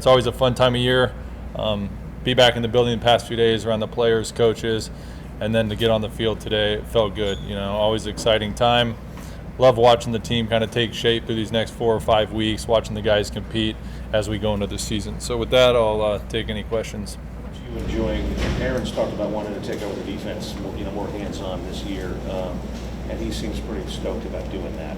It's always a fun time of year. Be back in the building the past few days around the players, coaches, and then to get on the field today, it felt good. Always an exciting time. Love watching the team kind of take shape through these next 4 or 5 weeks, watching the guys compete as we go into the season. So with that, I'll take any questions. What are you enjoying? Aaron's talked about wanting to take over the defense, more hands-on this year, and he seems pretty stoked about doing that.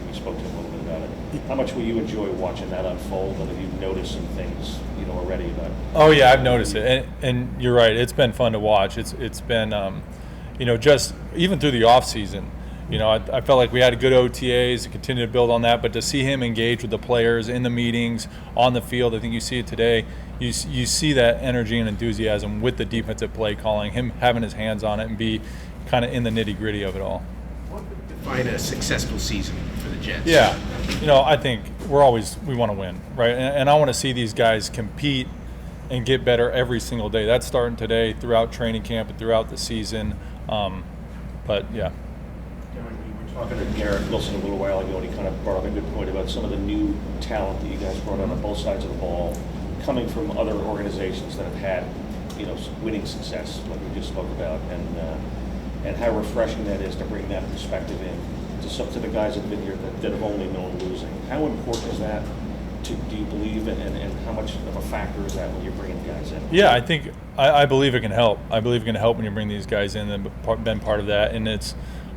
We spoke to him a little bit about it. How much will you enjoy watching that unfold, and have you noticed some things, already about? Oh yeah, I've noticed it, and you're right. It's been fun to watch. It's been, just even through the offseason. I felt like we had good OTAs to continue to build on that, but to see him engage with the players in the meetings, on the field, I think you see it today. You see that energy and enthusiasm with the defensive play calling, him having his hands on it and be kind of in the nitty-gritty of it all. What would define a successful season for the Jets? Yeah, I think we want to win, right? And I want to see these guys compete and get better every single day. That's starting today, throughout training camp and throughout the season. But yeah. We were talking to Garrett Wilson a little while ago, and he kind of brought up a good point about some of the new talent that you guys brought on both sides of the ball, coming from other organizations that have had, winning success, like we just spoke about, and how refreshing that is to bring that perspective in to the guys that have been here that have only known losing. How important is that? Do you believe, and how much of a factor is that when you're bringing guys in? Yeah, I believe it can help. I believe it can help when you bring these guys in and been part of that, and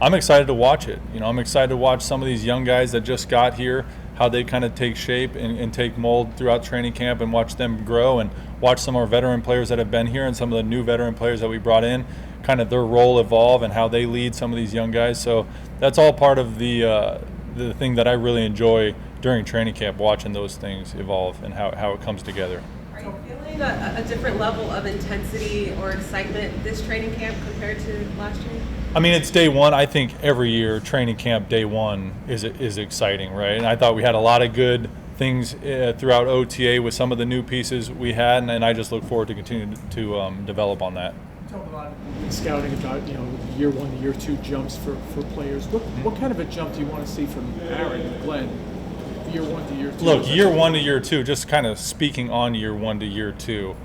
I'm excited to watch it. I'm excited to watch some of these young guys that just got here, how they kind of take shape and take mold throughout training camp, and watch them grow, and watch some of our veteran players that have been here and some of the new veteran players that we brought in, kind of their role evolve and how they lead some of these young guys. So that's all part of the thing that I really enjoy during training camp, watching those things evolve and how it comes together. Are you feeling a different level of intensity or excitement this training camp compared to last year? I mean, it's day one. I think every year training camp day one is exciting, right? And I thought we had a lot of good things throughout OTA with some of the new pieces we had, and I just look forward to continuing to develop on that. Talk about scouting about year 1 to year 2 jumps for players. What kind of a jump do you want to see from Aaron and Glenn? Year 1 to year 2. Look, year 1 to year 2. Just kind of speaking on year 1 to year 2.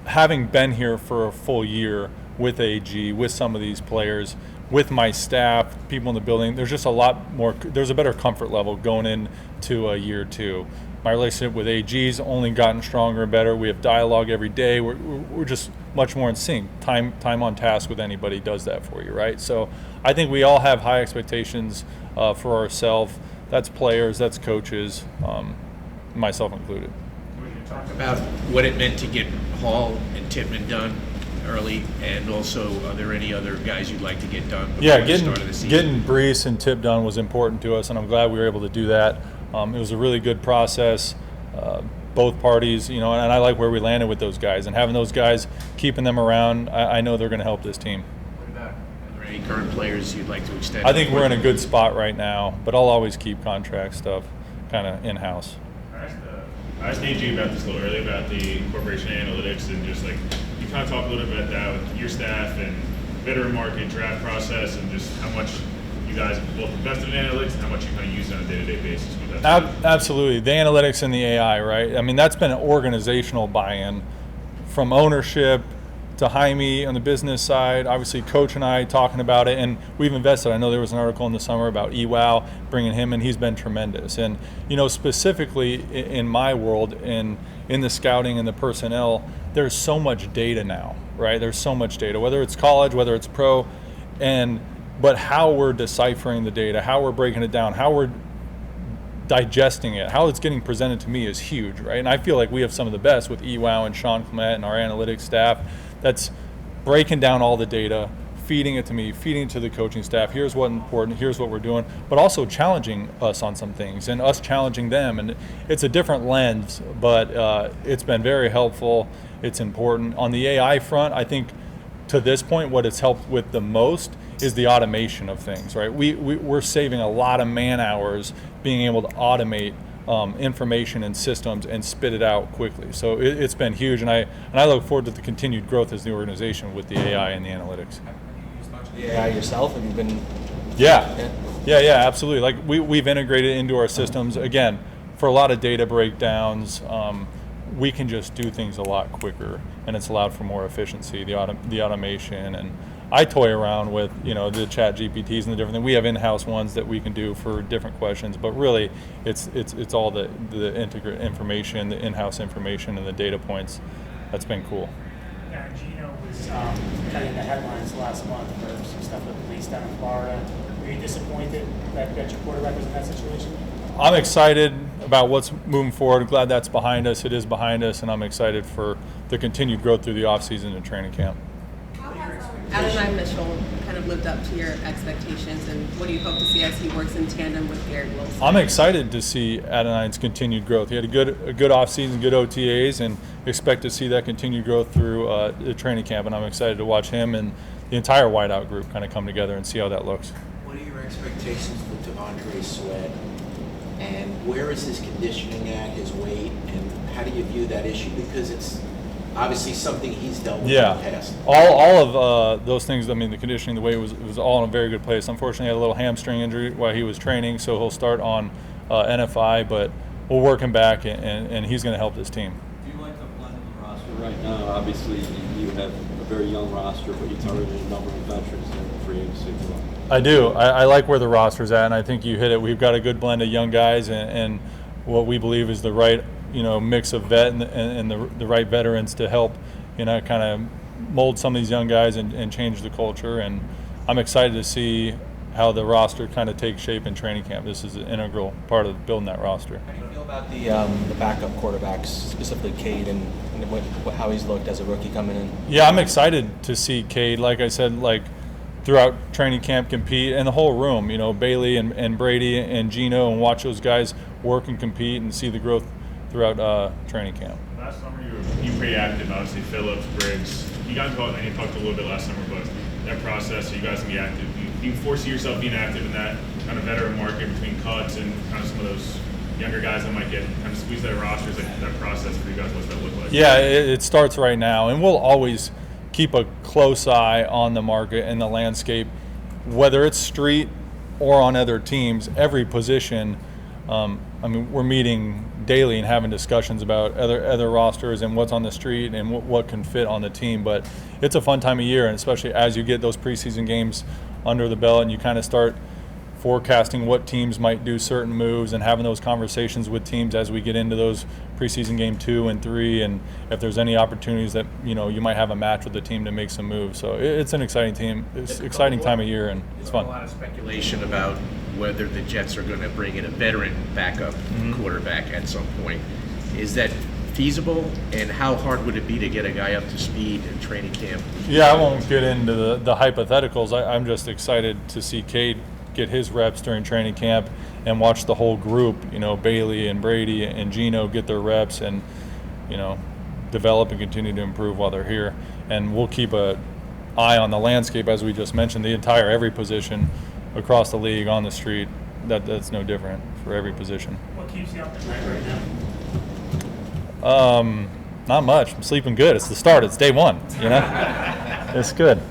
Having been here for a full year with AG, with some of these players, with my staff, people in the building, there's just a lot more. There's a better comfort level going into year 2. My relationship with AG's only gotten stronger and better. We have dialogue every day. We're just much more in sync. Time on task with anybody does that for you, right? So I think we all have high expectations for ourselves. That's players, that's coaches, myself included. Can you talk about what it meant to get Hall and Tippmann done early, and also are there any other guys you'd like to get done before the start of the season? Getting Brees and Tip done was important to us, and I'm glad we were able to do that. It was a really good process, both parties, and I like where we landed with those guys, and having those guys, keeping them around, I know they're going to help this team. What about, are there any current players you'd like to extend? I think we're in a good spot right now, but I'll always keep contract stuff kind of in-house. I asked AG about this a little earlier, about the incorporation of analytics, and just like, you kind of talk a little bit about that with your staff and veteran market draft process, and just how much you guys both invested in analytics and how much you kind of use on a day-to-day basis with that. Absolutely. The analytics and the AI, right? I mean, that's been an organizational buy-in from ownership to Jaime on the business side, obviously Coach and I talking about it, and we've invested. I know there was an article in the summer about EWOW, bringing him in. He's been tremendous. And, specifically in my world, in the scouting and the personnel, there's so much data now, right? There's so much data, whether it's college, whether it's pro, but how we're deciphering the data, how we're breaking it down, how we're digesting it, how it's getting presented to me is huge, right? And I feel like we have some of the best with EWOW and Sean Clement and our analytics staff that's breaking down all the data, feeding it to me, feeding it to the coaching staff. Here's what's important, here's what we're doing, but also challenging us on some things and us challenging them. And it's a different lens, but it's been very helpful. It's important. On the AI front, I think to this point, what it's helped with the most is the automation of things, right? We're saving a lot of man hours being able to automate information and systems and spit it out quickly. So it's been huge, and I look forward to the continued growth as the organization with the AI and the analytics. Have you used much of the AI yourself? Have you been? Yeah, absolutely. Like we've integrated into our systems. Again, for a lot of data breakdowns, we can just do things a lot quicker, and it's allowed for more efficiency, the automation. And I toy around with, the chat GPTs and the different things. We have in-house ones that we can do for different questions, but really it's all the integrate information, the in-house information, and the data points. That's been cool. Yeah, Gino was kind of in the headlines last month for some stuff with police down in Florida. Were you disappointed that your quarterback was in that situation? I'm excited about what's moving forward. Glad that's behind us. It is behind us, and I'm excited for the continued growth through the offseason and training camp. How has Adonai Mitchell kind of lived up to your expectations, and what do you hope to see as he works in tandem with Garrett Wilson? I'm excited to see Adonai's continued growth. He had a good offseason, good OTAs, and expect to see that continued growth through the training camp. And I'm excited to watch him and the entire wideout group kind of come together and see how that looks. What are your expectations for DeAndre Sweat? And where is his conditioning at, his weight, and how do you view that issue? Because it's obviously something he's dealt with in the past. All of those things, I mean, the conditioning, the weight was all in a very good place. Unfortunately, he had a little hamstring injury while he was training, so he'll start on NFI, but we'll work him back, and he's going to help this team. Do you like the blend of the roster right now? Obviously, you have a very young roster, but you targeted a number of veterans in the free agency as well. I do. I like where the roster's at, and I think you hit it. We've got a good blend of young guys and what we believe is the right mix of vet and the right veterans to help kind of mold some of these young guys and change the culture. And I'm excited to see how the roster kind of takes shape in training camp. This is an integral part of building that roster. How do you feel about the backup quarterbacks, specifically Cade, and how he's looked as a rookie coming in? Yeah, I'm excited to see Cade, like I said, throughout training camp compete, and the whole room, Bailey and Brady and Gino, and watch those guys work and compete and see the growth throughout training camp. Last summer you were pretty active, obviously. Phillips, Briggs. You guys talked a little bit last summer, but that process, so you guys can be active. You foresee yourself being active in that kind of veteran market between cuts and kind of some of those younger guys that might get kind of squeezed out of rosters, like that process for you guys, what's that look like? Yeah, it starts right now, and we'll always keep a close eye on the market and the landscape, whether it's street or on other teams, every position. We're meeting daily and having discussions about other rosters and what's on the street and what can fit on the team. But it's a fun time of year, and especially as you get those preseason games under the belt and you kind of start forecasting what teams might do certain moves and having those conversations with teams as we get into those preseason game 2 and 3, and if there's any opportunities that you might have a match with the team to make some moves. So it's an exciting team. It's an exciting time of year, and it's fun. A lot of speculation about whether the Jets are going to bring in a veteran backup quarterback at some point. Is that feasible, and how hard would it be to get a guy up to speed in training camp? Yeah, I won't get into the hypotheticals. I'm just excited to see Cade get his reps during training camp and watch the whole group, Bailey and Brady and Gino get their reps and, develop and continue to improve while they're here. And we'll keep an eye on the landscape, as we just mentioned, every position across the league, on the street. That's no different for every position. What keeps you up at night right now? Not much. I'm sleeping good. It's the start. It's day one, It's good.